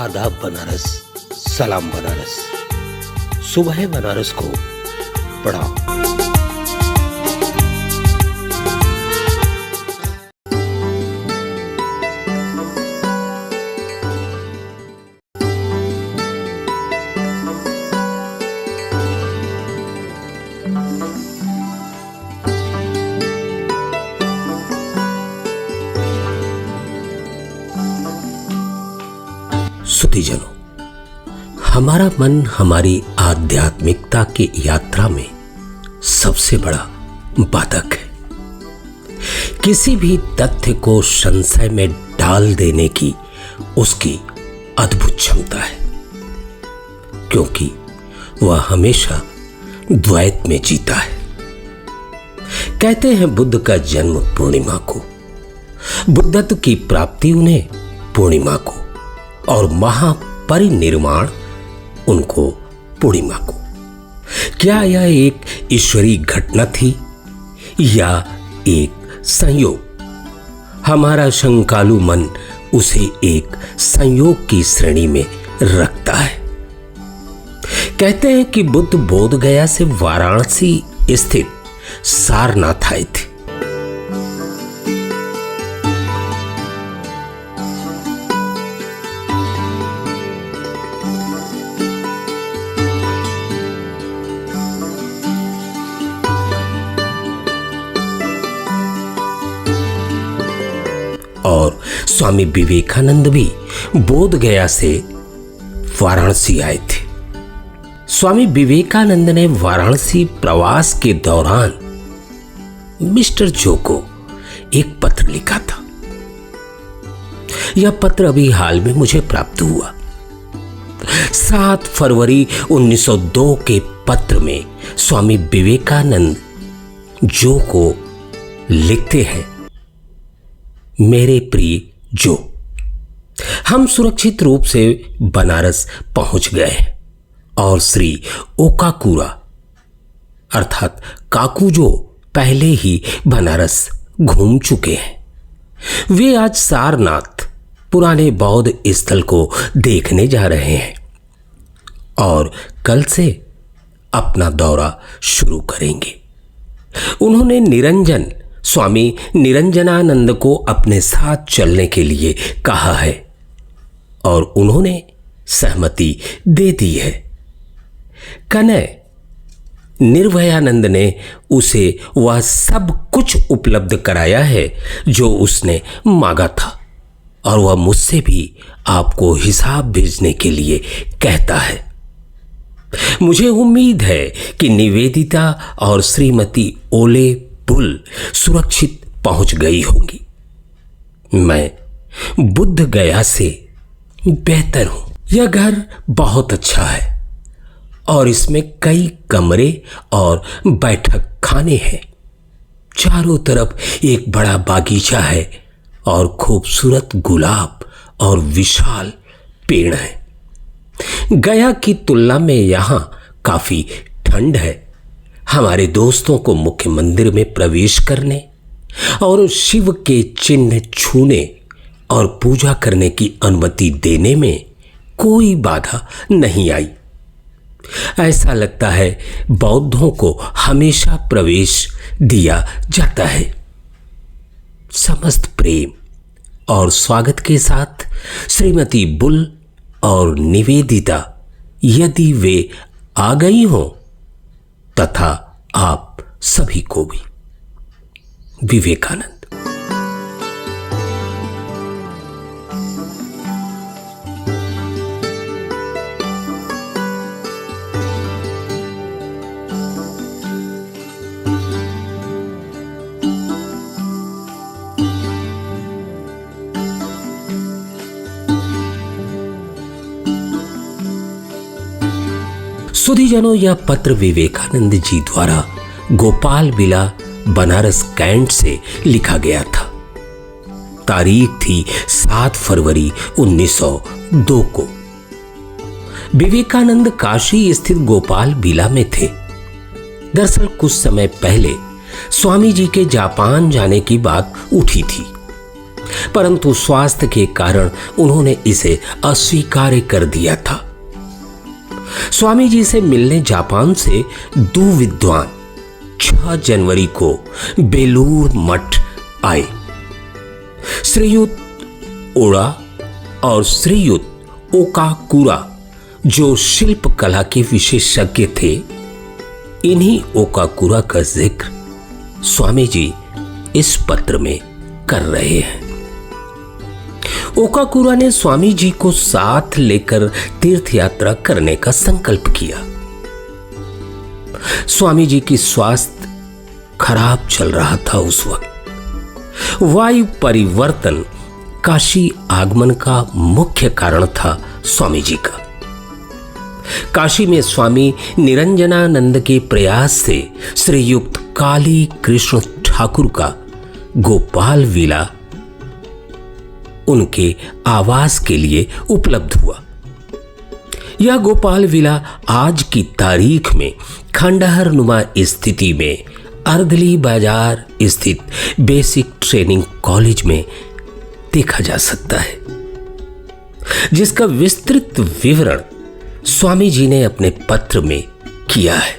आदाब बनारस, सलाम बनारस। सुबह बनारस को पढ़ाओ। सुधीजनों, हमारा मन हमारी आध्यात्मिकता की यात्रा में सबसे बड़ा बाधक है। किसी भी तथ्य को संशय में डाल देने की उसकी अद्भुत क्षमता है, क्योंकि वह हमेशा द्वैत में जीता है। कहते हैं बुद्ध का जन्म पूर्णिमा को, बुद्धत्व की प्राप्ति उन्हें पूर्णिमा को और महापरिनिर्वाण उनको पूर्णिमा को। क्या यह एक ईश्वरीय घटना थी या एक संयोग? हमारा शंकालु मन उसे एक संयोग की श्रेणी में रखता है। कहते हैं कि बुद्ध बोध गया से वाराणसी स्थित सारनाथ आए थे। और स्वामी विवेकानंद भी बोध गया से वाराणसी आए थे। स्वामी विवेकानंद ने वाराणसी प्रवास के दौरान मिस्टर जो को एक पत्र लिखा था। यह पत्र अभी हाल में मुझे प्राप्त हुआ। 7 फरवरी 1902 के पत्र में स्वामी विवेकानंद जो को लिखते हैं, मेरे प्रिय जो, हम सुरक्षित रूप से बनारस पहुंच गए हैं और श्री ओकाकुरा अर्थात काकुजो पहले ही बनारस घूम चुके हैं। वे आज सारनाथ पुराने बौद्ध स्थल को देखने जा रहे हैं और कल से अपना दौरा शुरू करेंगे। उन्होंने निरंजन स्वामी निरंजनानंद को अपने साथ चलने के लिए कहा है और उन्होंने सहमति दे दी है। कनय निर्भयानंद ने उसे वह सब कुछ उपलब्ध कराया है जो उसने मांगा था और वह मुझसे भी आपको हिसाब भेजने के लिए कहता है। मुझे उम्मीद है कि निवेदिता और श्रीमती ओले बुल सुरक्षित पहुंच गई होंगी। मैं बुद्ध गया से बेहतर हूं। यह घर बहुत अच्छा है और इसमें कई कमरे और बैठक खाने हैं। चारों तरफ एक बड़ा बागीचा है और खूबसूरत गुलाब और विशाल पेड़ हैं। गया की तुलना में यहां काफी ठंड है। हमारे दोस्तों को मुख्य मंदिर में प्रवेश करने और शिव के चिन्ह छूने और पूजा करने की अनुमति देने में कोई बाधा नहीं आई। ऐसा लगता है बौद्धों को हमेशा प्रवेश दिया जाता है। समस्त प्रेम और स्वागत के साथ श्रीमती बुल और निवेदिता, यदि वे आ गई हों, तथा आप सभी को भी। विवेकानंद। सुधीजनों, यह पत्र विवेकानंद जी द्वारा गोपाल विला बनारस कैंट से लिखा गया था। तारीख थी 7 फरवरी 1902 को। विवेकानंद काशी स्थित गोपाल विला में थे। दरअसल कुछ समय पहले स्वामी जी के जापान जाने की बात उठी थी, परंतु स्वास्थ्य के कारण उन्होंने इसे अस्वीकार कर दिया था। स्वामी जी से मिलने जापान से दो विद्वान 6 जनवरी को बेलूर मठ आए। श्रीयुत ओड़ा और श्रीयुत ओकाकुरा जो शिल्प कला के विशेषज्ञ थे, इन्हीं ओकाकुरा का जिक्र स्वामी जी इस पत्र में कर रहे हैं। ओकाकुरा ने स्वामी जी को साथ लेकर तीर्थ यात्रा करने का संकल्प किया। स्वामी जी की स्वास्थ्य खराब चल रहा था उस वक्त। वायु परिवर्तन काशी आगमन का मुख्य कारण था स्वामी जी का। काशी में स्वामी निरंजनानंद के प्रयास से श्रीयुक्त काली कृष्ण ठाकुर का गोपाल विला उनके आवास के लिए उपलब्ध हुआ। यह गोपाल विला आज की तारीख में खंडहर नुमा स्थिति में अर्दली बाजार स्थित बेसिक ट्रेनिंग कॉलेज में देखा जा सकता है, जिसका विस्तृत विवरण स्वामी जी ने अपने पत्र में किया है।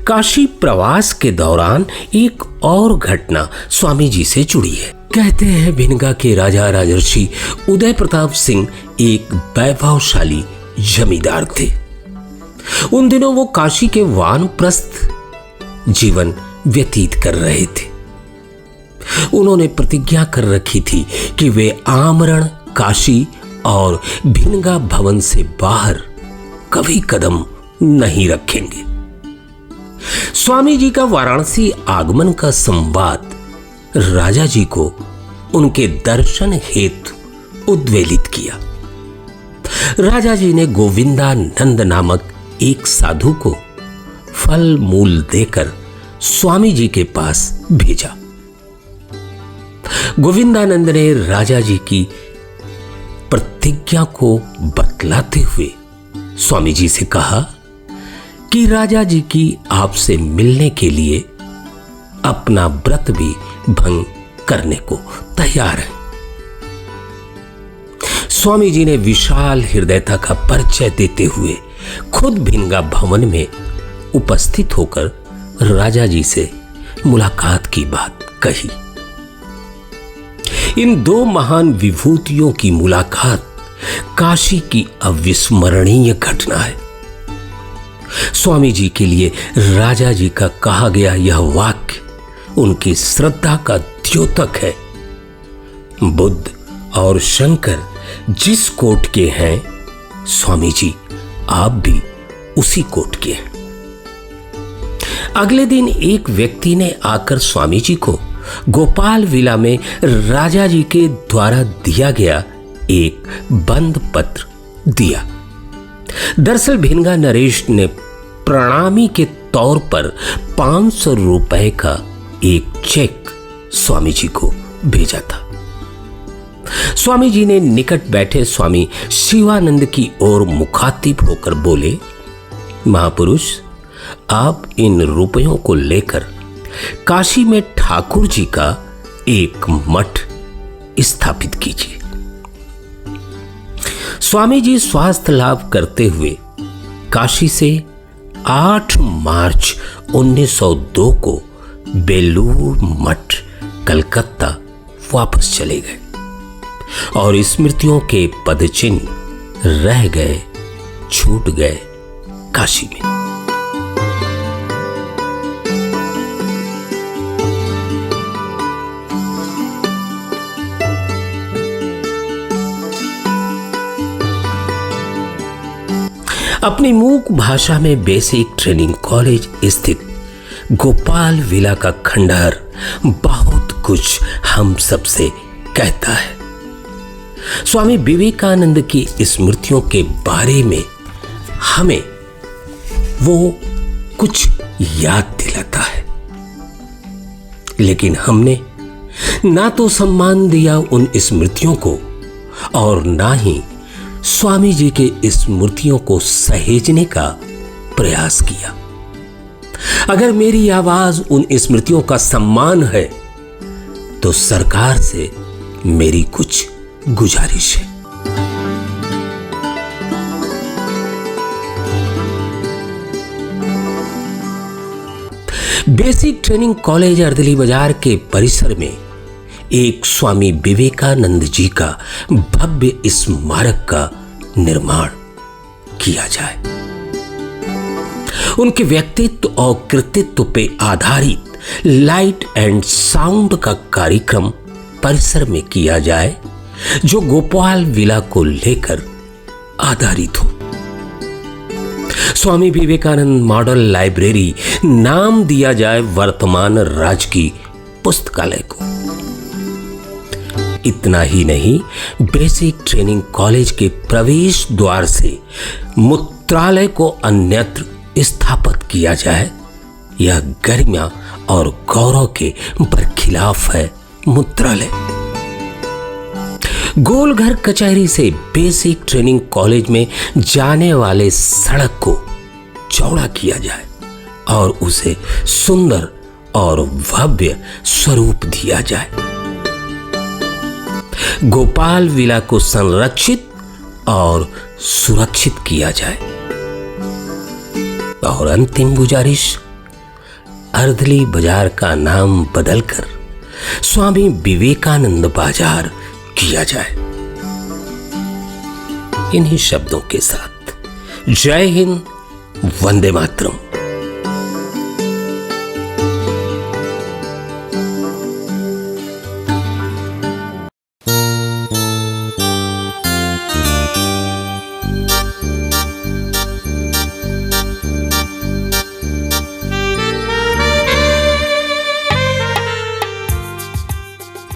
काशी प्रवास के दौरान एक और घटना स्वामी जी से जुड़ी है। कहते हैं भिनगा के राजा राजर्षि उदय प्रताप सिंह एक वैभवशाली जमींदार थे। उन दिनों वो काशी के वानप्रस्थ जीवन व्यतीत कर रहे थे। उन्होंने प्रतिज्ञा कर रखी थी कि वे आमरण, काशी और भिनगा भवन से बाहर कभी कदम नहीं रखेंगे। स्वामी जी का वाराणसी आगमन का संवाद राजा जी को उनके दर्शन हेतु उद्वेलित किया। राजा जी ने गोविंदानंद नामक एक साधु को फल मूल देकर स्वामी जी के पास भेजा। गोविंदानंद ने राजा जी की प्रतिज्ञा को बतलाते हुए स्वामी जी से कहा कि राजा जी की आपसे मिलने के लिए अपना व्रत भी भंग करने को तैयार है। स्वामी जी ने विशाल हृदयता का परिचय देते हुए खुद भिनगा भवन में उपस्थित होकर राजा जी से मुलाकात की बात कही। इन दो महान विभूतियों की मुलाकात काशी की अविस्मरणीय घटना है। स्वामी जी के लिए राजा जी का कहा गया यह वाक्य उनकी श्रद्धा का द्योतक है। बुद्ध और शंकर जिस कोट के हैं, स्वामी जी आप भी उसी कोट के हैं। अगले दिन एक व्यक्ति ने आकर स्वामी जी को गोपाल विला में राजा जी के द्वारा दिया गया एक बंद पत्र दिया। दरअसल भिनगा नरेश ने प्रणामी के तौर पर 500 रुपए का एक चेक स्वामी जी को भेजा था। स्वामी जी ने निकट बैठे स्वामी शिवानंद की ओर मुखातिब होकर बोले, महापुरुष, आप इन रुपयों को लेकर काशी में ठाकुर जी का एक मठ स्थापित कीजिए। स्वामी जी स्वास्थ्य लाभ करते हुए काशी से 8 मार्च 1902 को बेलूर मठ कलकत्ता वापस चले गए और स्मृतियों के पदचिन्ह रह गए, छूट गए काशी में। अपनी मूक भाषा में बेसिक ट्रेनिंग कॉलेज स्थित गोपाल विला का खंडहर बहुत कुछ हम सबसे कहता है। स्वामी विवेकानंद की स्मृतियों के बारे में हमें वो कुछ याद दिलाता है, लेकिन हमने ना तो सम्मान दिया उन स्मृतियों को और ना ही स्वामी जी के स्मृतियों को सहेजने का प्रयास किया। अगर मेरी आवाज उन स्मृतियों का सम्मान है तो सरकार से मेरी कुछ गुजारिश है। बेसिक ट्रेनिंग कॉलेज अर्दली बाजार के परिसर में एक स्वामी विवेकानंद जी का भव्य स्मारक का निर्माण किया जाए। उनके व्यक्तित्व और कृतित्व पे आधारित लाइट एंड साउंड का कार्यक्रम परिसर में किया जाए, जो गोपाल विला को लेकर आधारित हो। स्वामी विवेकानंद मॉडल लाइब्रेरी नाम दिया जाए वर्तमान राजकीय पुस्तकालय को। इतना ही नहीं, बेसिक ट्रेनिंग कॉलेज के प्रवेश द्वार से मूत्रालय को अन्यत्र स्थापित किया जाए। यह गरिमा और गौरव के बरखिलाफ है मूत्रालय। गोलघर कचहरी से बेसिक ट्रेनिंग कॉलेज में जाने वाले सड़क को चौड़ा किया जाए और उसे सुंदर और भव्य स्वरूप दिया जाए। गोपाल विला को संरक्षित और सुरक्षित किया जाए। और अंतिम गुजारिश, अर्दली बाजार का नाम बदलकर स्वामी विवेकानंद बाजार किया जाए। इन्हीं शब्दों के साथ जय हिंद, वंदे मातरम।